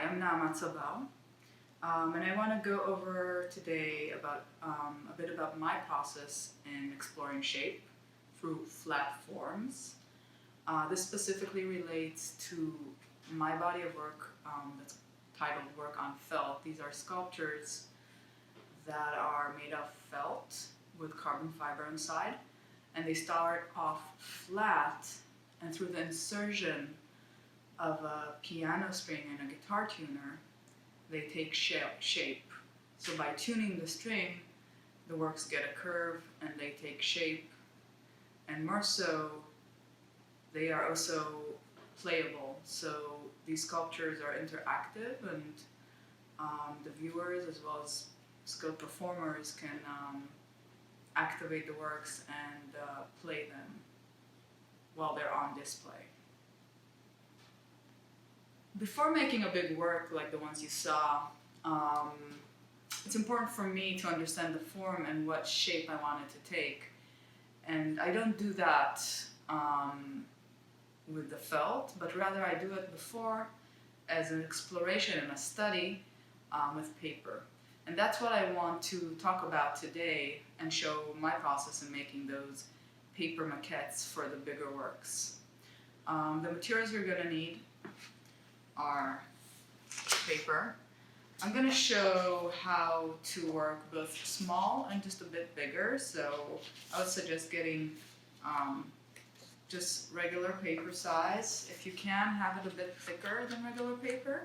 I'm Naama Tsabar, and I want to go over today about a bit about my process in exploring shape through flat forms. This specifically relates to my body of work that's titled Work on Felt. These are sculptures that are made of felt with carbon fiber inside, and they start off flat, and through the insertion of a piano string and a guitar tuner, they take shape. So by tuning the string, the works get a curve and they take shape. And more so, they are also playable. So these sculptures are interactive, and the viewers as well as skilled performers can activate the works and play them while they're on display. Before making a big work like the ones you saw, it's important for me to understand the form and what shape I want it to take. And I don't do that with the felt, but rather I do it before as an exploration and a study with paper. And that's what I want to talk about today and show my process in making those paper maquettes for the bigger works. The materials you're going to need are paper. I'm going to show how to work both small and just a bit bigger, so I would suggest getting just regular paper size. If you can, have it a bit thicker than regular paper,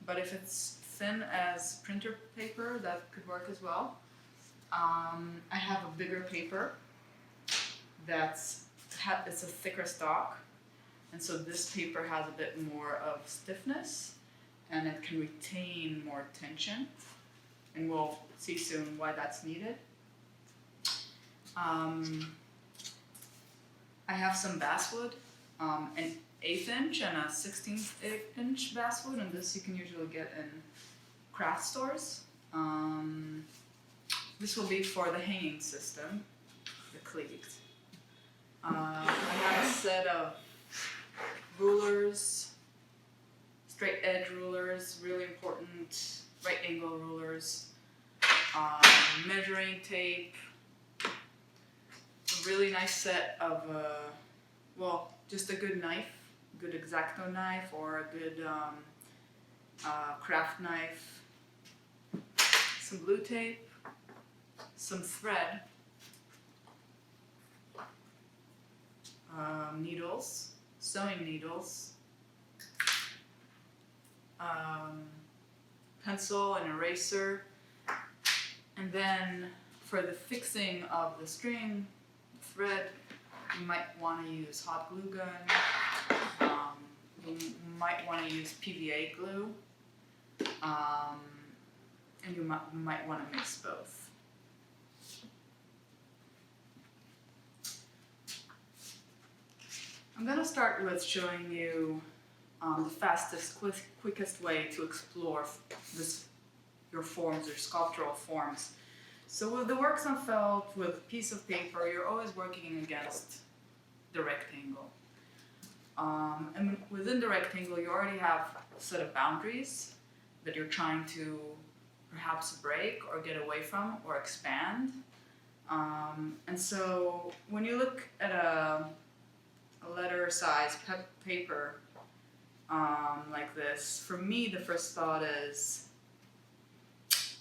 but if it's thin as printer paper, that could work as well. I have a bigger paper it's a thicker stock, and so this paper has a bit more of stiffness and it can retain more tension, and we'll see soon why that's needed. I have some basswood, an 1/8 inch and a 1/16 inch basswood, and this you can usually get in craft stores. This will be for the hanging system, the cleat. I have a set of rulers, straight edge rulers, really important, right angle rulers, measuring tape, a really nice set of, just a good knife, good x-acto knife or a good craft knife, some blue tape, some thread, needles, sewing needles, pencil and eraser, and then for the fixing of the string, thread, you might want to use hot glue gun, you might want to use PVA glue, and you might want to mix both. I'm going to start with showing you the fastest, quickest way to explore your forms, your sculptural forms. So with the works on felt, with a piece of paper, you're always working against the rectangle. And within the rectangle, you already have a set of boundaries that you're trying to perhaps break or get away from or expand. And so when you look at a letter size paper like this, for me the first thought is,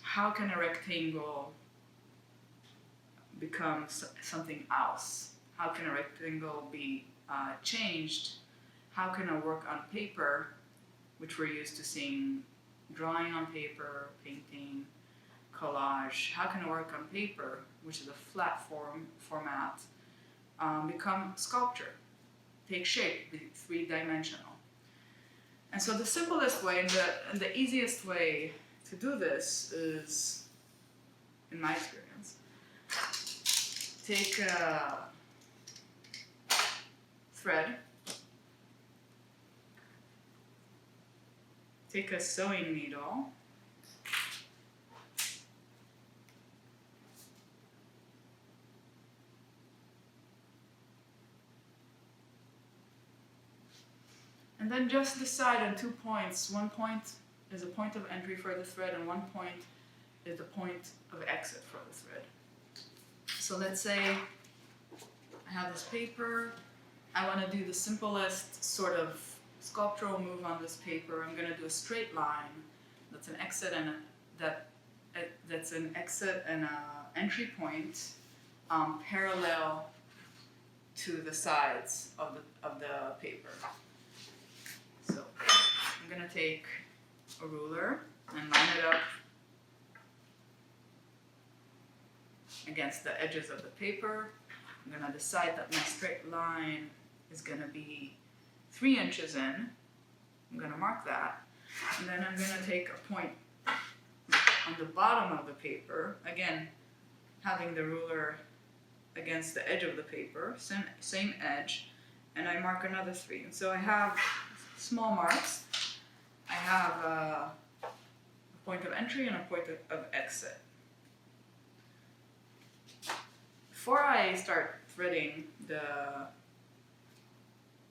how can a rectangle become something else? How can a rectangle be changed? How can a work on paper, which we're used to seeing drawing on paper, painting, collage, how can a work on paper, which is a flat format, become sculpture, take shape, be three-dimensional? And so the simplest way and the easiest way to do this is, in my experience, take a thread, take a sewing needle, and then just decide on 2 points. One point is a point of entry for the thread, and one point is the point of exit for the thread. So let's say I have this paper. I want to do the simplest sort of sculptural move on this paper. I'm going to do a straight line. That's an exit and that's an exit and a entry point parallel to the sides of the paper. So I'm going to take a ruler and line it up against the edges of the paper. I'm going to decide that my straight line is going to be 3 inches in. I'm going to mark that. And then I'm going to take a point on the bottom of the paper, again having the ruler against the edge of the paper, same edge, and I mark another 3. And so I have small marks. I have a point of entry and a point of exit. Before I start threading the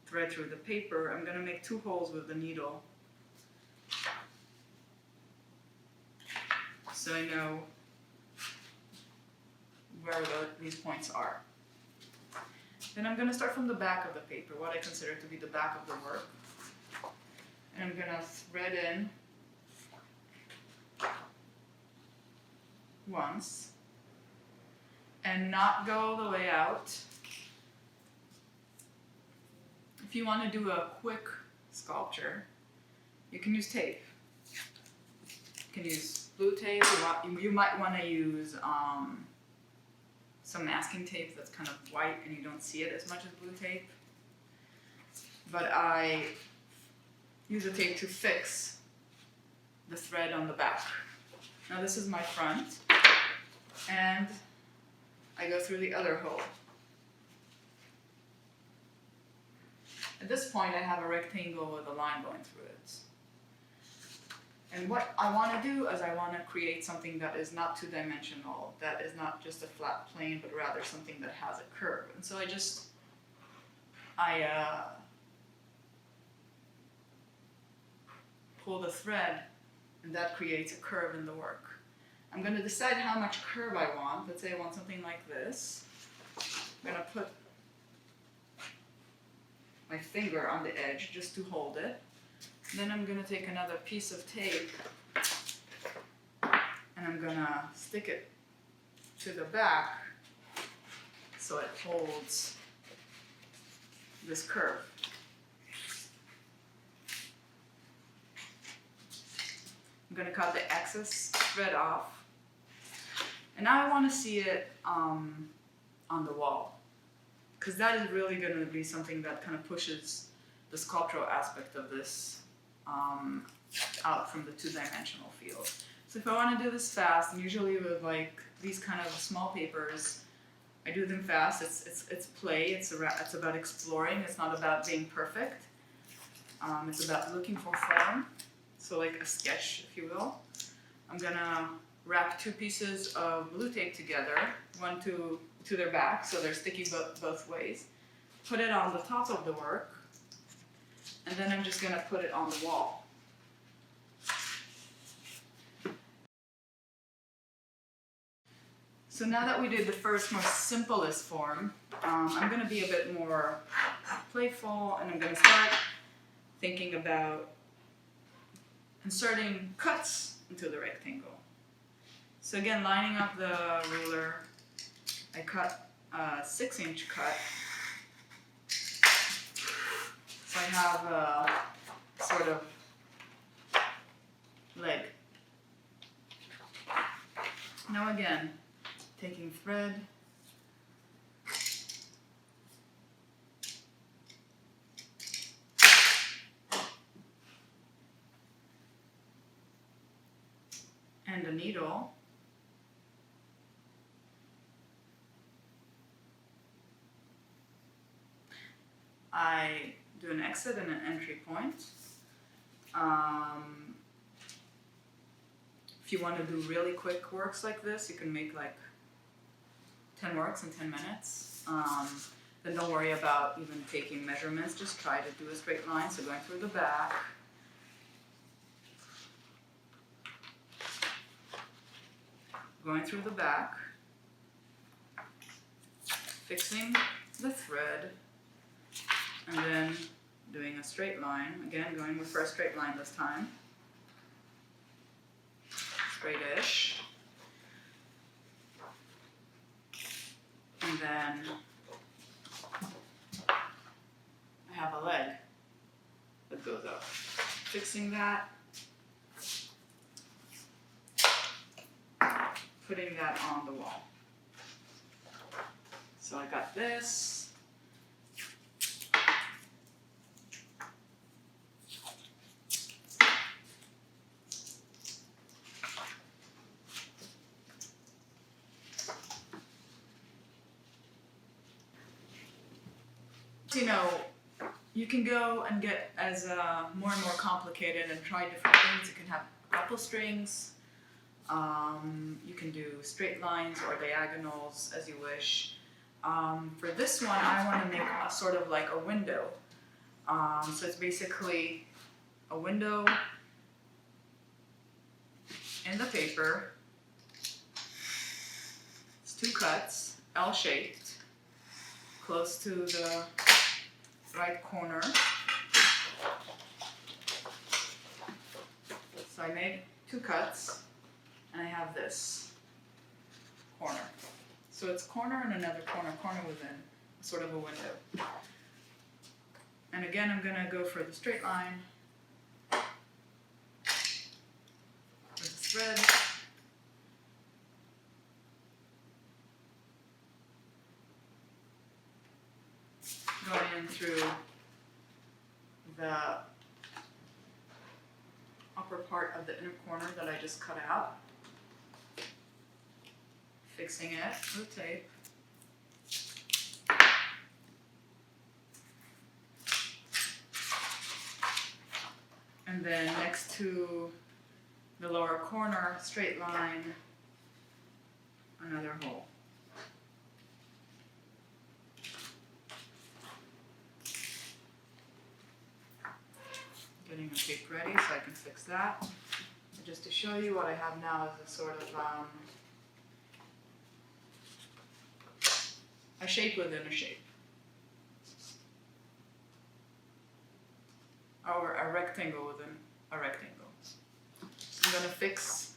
thread through the paper, I'm going to make 2 holes with the needle so I know where these points are. Then I'm going to start from the back of the paper, what I consider to be the back of the work. And I'm going to thread in once and not go all the way out. If you want to do a quick sculpture, you can use tape. You can use blue tape. You might want to use some masking tape that's kind of white and you don't see it as much as blue tape. But I use a tape to fix the thread on the back. Now this is my front, and I go through the other hole. At this point I have a rectangle with a line going through it. And what I want to do is I want to create something that is not two-dimensional, that is not just a flat plane, but rather something that has a curve. And so I pull the thread, and that creates a curve in the work. I'm going to decide how much curve I want. Let's say I want something like this. I'm going to put my finger on the edge just to hold it. Then I'm going to take another piece of tape and I'm going to stick it to the back so it holds this curve. I'm going to cut the excess thread off, and now I want to see it on the wall, because that is really going to be something that kind of pushes the sculptural aspect of this out from the two-dimensional field. So if I want to do this fast, and usually with like these kind of small papers, I do them fast. It's play. It's about exploring. It's not about being perfect. It's about looking for form. So like a sketch, if you will. I'm gonna wrap 2 pieces of blue tape together, one to their back, so they're sticky both ways. Put it on the top of the work, and then I'm just gonna put it on the wall. So now that we did the first, most simplest form, I'm gonna be a bit more playful, and I'm gonna start thinking about inserting cuts into the rectangle. So again, lining up the ruler, I cut a 6-inch cut. So I have a sort of leg. Now again, taking thread, and a needle, I do an exit and an entry point. If you want to do really quick works like this, you can make like 10 works in 10 minutes. Then don't worry about even taking measurements, just try to do a straight line, so going through the back, going through the back, fixing the thread, and then doing a straight line. Again, going with for a straight line this time. Straight-ish. And then I have a leg that goes up. Fixing that. Putting that on the wall. So I got this. You know, you can go and get as more and more complicated and try different things. You can have a couple strings. You can do straight lines or diagonals as you wish. For this one, I want to make a sort of like a window. So it's basically a window in the paper. It's 2 cuts, L-shaped, close to the right corner. So I made 2 cuts, and I have this corner. So it's corner and another corner, corner within, sort of a window. And again, I'm gonna go for the straight line with the thread. Going in through the upper part of the inner corner that I just cut out. Fixing it with tape. And then next to the lower corner, straight line, another hole. Getting the tape ready so I can fix that. And just to show you what I have now is a sort of a shape within a shape. Or a rectangle within a rectangle. So I'm going to fix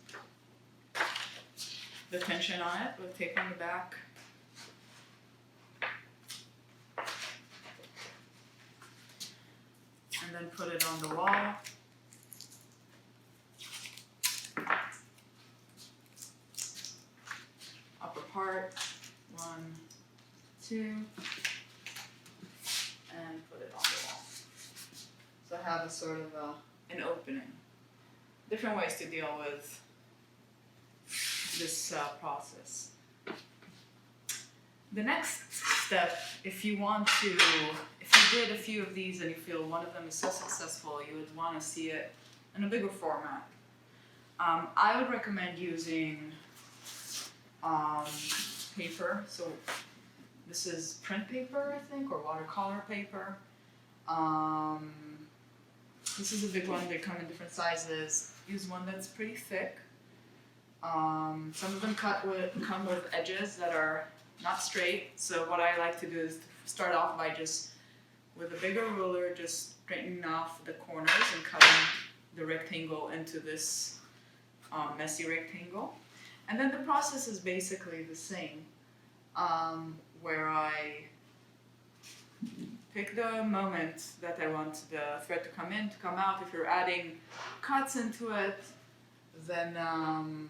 the tension on it with tape on the back. And then put it on the wall. Upper part, 1, 2, and put it on the wall. So I have a sort of an opening. Different ways to deal with this process. The next step, if you did a few of these and you feel one of them is so successful, you would want to see it in a bigger format. I would recommend using paper. So this is print paper, I think, or watercolor paper. This is a big one. They come in different sizes. Use one that's pretty thick. Some of them come with edges that are not straight. So what I like to do is start off by just, with a bigger ruler, just straightening off the corners and cutting the rectangle into this messy rectangle. And then the process is basically the same, where I pick the moment that I want the thread to come in, to come out. If you're adding cuts into it, then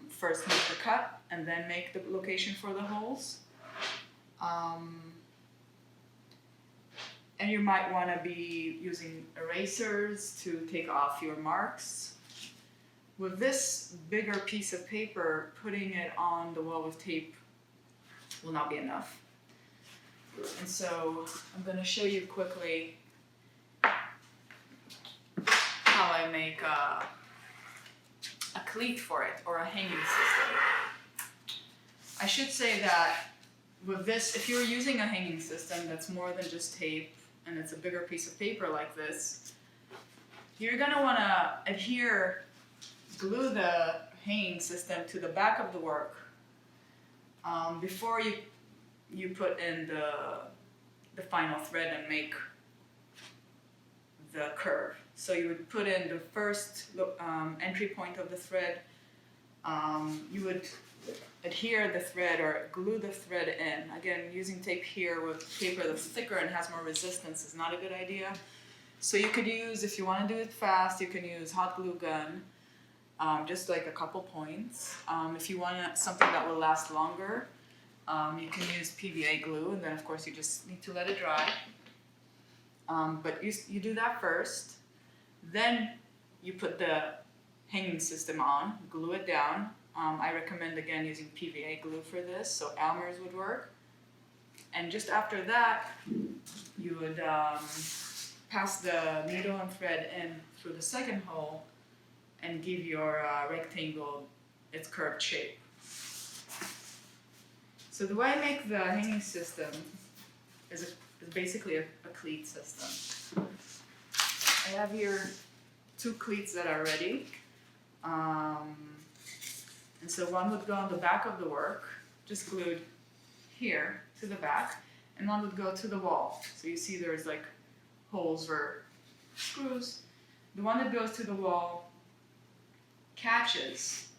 first make the cut and then make the location for the holes. And you might want to be using erasers to take off your marks. With this bigger piece of paper, putting it on the wall with tape will not be enough. And so I'm going to show you quickly how I make a cleat for it, or a hanging system. I should say that with this, if you're using a hanging system that's more than just tape, and it's a bigger piece of paper like this, you're going to want to glue the hanging system to the back of the work before you put in the final thread and make the curve. So you would put in the first entry point of the thread. You would adhere the thread or glue the thread in. Again, using tape here with paper that's thicker and has more resistance is not a good idea. So you could use, if you want to do it fast, you can use hot glue gun, just like a couple points. If you want something that will last longer, you can use PVA glue, and then of course you just need to let it dry. But you do that first, then you put the hanging system on, glue it down. I recommend again using PVA glue for this, so Elmer's would work. And just after that, you would pass the needle and thread in through the second hole and give your rectangle its curved shape. So the way I make the hanging system is basically a cleat system. I have here 2 cleats that are ready. And so one would go on the back of the work, just glued here to the back, and one would go to the wall. So you see there's like holes for screws. The one that goes to the wall catches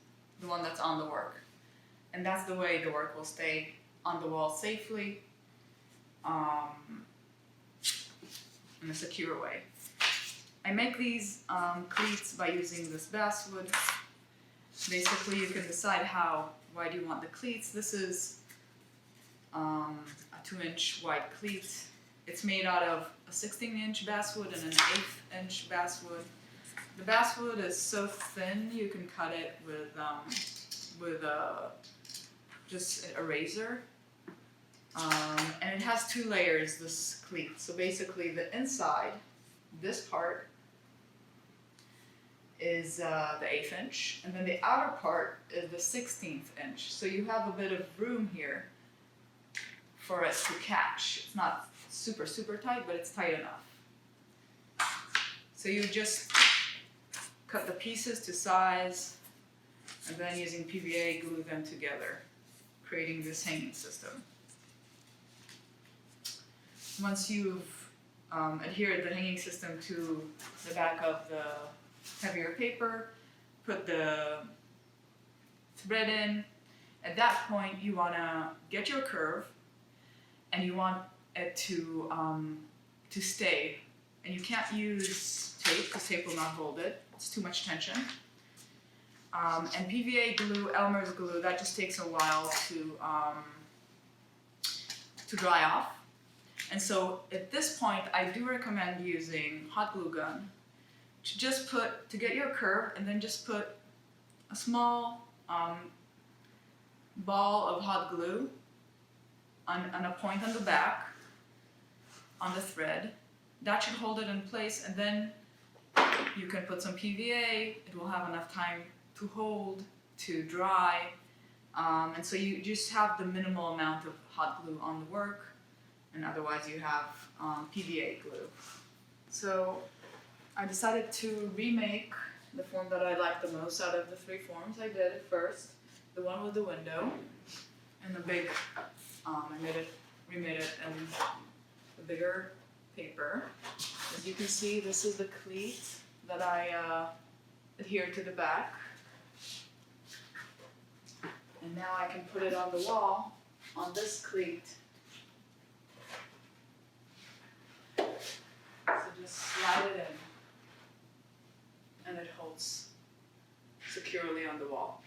the one that's on the work. And that's the way the work will stay on the wall safely in a secure way. I make these cleats by using this basswood. Basically, you can decide how wide you want the cleats. This is a 2-inch wide cleat. It's made out of a 16-inch basswood and an 1/8-inch basswood. The basswood is so thin you can cut it with just a razor. And it has 2 layers, this cleat. So basically the inside, this part, is the 1/8 inch, and then the outer part is the 16th inch. So you have a bit of room here for it to catch. It's not super, super tight, but it's tight enough. So you just cut the pieces to size, and then using PVA glue them together, creating this hanging system. Once you've adhered the hanging system to the back of the heavier paper, put the thread in. At that point, you want to get your curve, and you want it to stay. And you can't use tape because tape will not hold it. It's too much tension. And PVA glue, Elmer's glue, that just takes a while to dry off. And so at this point, I do recommend using hot glue gun to get your curve, and then just put a small ball of hot glue on a point on the back, on the thread. That should hold it in place, and then you can put some PVA. It will have enough time to hold, to dry, and so you just have the minimal amount of hot glue on the work, and otherwise you have PVA glue. So I decided to remake the form that I liked the most out of the 3 forms I did at first. The one with the window and the big, remade it in the bigger paper. As you can see, this is the cleat that I adhered to the back. And now I can put it on the wall on this cleat. So just slide it in, and it holds securely on the wall.